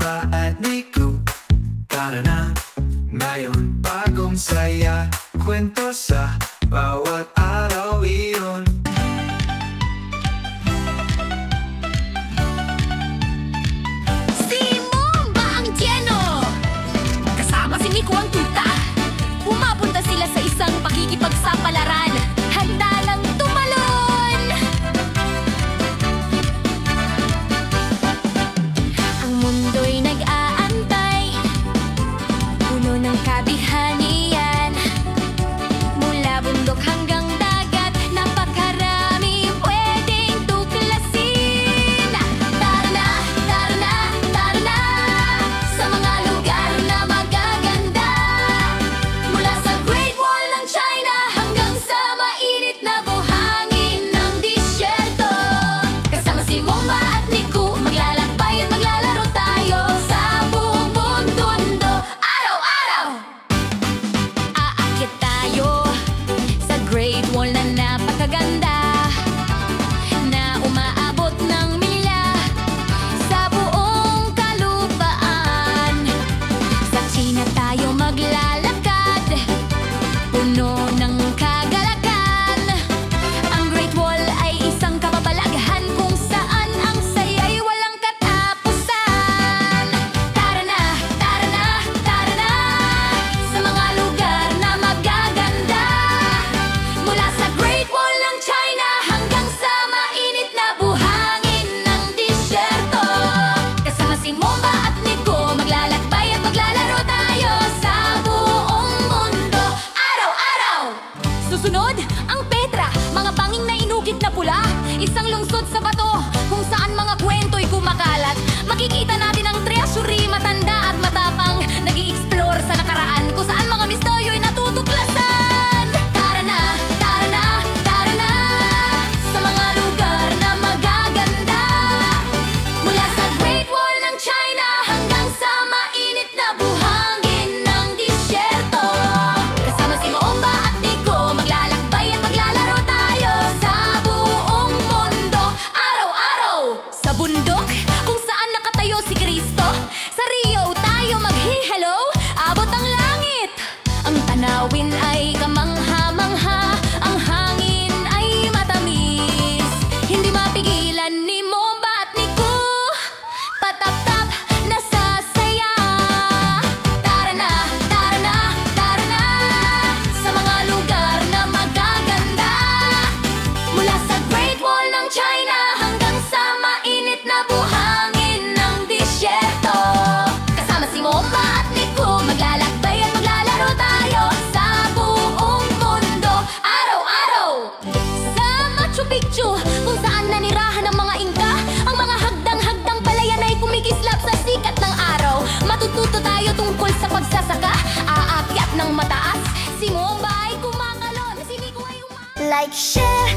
Momba at Nico. Tara na, ngayon bagong saya, kwento sa bawat araw iyon. Si Momba ang tiyeno, kasama si Nico ang tuta. Pumapunta sila sa isang pakikipagsapalaran, handa lang tumalon. Ang mundo'y nag-aantay, puno ng kabihanian. Mula bundok hanggang dagat, napakarami pwedeng tuklasin. Tara na, tara na, tara na, sa mga lugar na magaganda. Mula sa Great Wall ng China hanggang sa mainit na buhangin ng disyerto. Kasama si Momba at Nico, maglalakbay at maglalaro tayo sa buong mundo, araw-araw. Aakyat tayo sa Great Wall na napakaganda, na umaabot ng milya sa buong kalupaan. Sa China tayo maglalakad, puno ng kagalakan. Ang Great Wall ay isang kababalaghan kung saan ang saya'y walang katapusan. Tara na, tara na, tara na, sa mga lugar na magaganda. Mula sa Great Wall ng China hanggang sa mainit na buhangin ng disyerto. Kasama si Momba at Nico, maglalakbay at maglalaro tayo sa buong mundo, araw-araw. Susunod, ang Petra, mga banging na inukit na pula. Isang lungsod sa bato kung saan mga kwento'y kumakalat. Makikita natin ang treasury, matanda at matapang, nag-i-explore sa nakaraan kung saan mga misteryo'y natutuklasan. Tara na, tara na, tara na, sa mga lugar na magaganda. Mula sa Great Wall ng China hanggang sa mainit na buhangin ng disyerto. Kasama si Momba at Nico, maglalakbay at maglalaro tayo sa buong mundo, araw-araw. Sa bundok kung saan nakatayo si Cristo, sa Rio tayo maghi-hello, abot ang langit. Ang tanawin ay kamangha-mangha, ang hangin ay matamis. Hindi mapigilan ni Momba at Nico, patap-tap nasasaya. Tara na, tara na, tara na, sa mga lugar na magaganda. Mula sa Great Wall ng China hanggang sa mainit na buhangin ng disyerto. Kasama si Momba at Nico, maglalakbay at maglalaro tayo sa buong mundo, araw-araw. Sa Machu Picchu, kung saan nanirahan ng mga Inka, ang mga hagdang-hagdang palayan ay kumikislap sa sikat ng araw. Matututo tayo tungkol sa pagsasaka, aakyat ng mataas. Si Momba ay kumakalon, si Nico ay Like, share,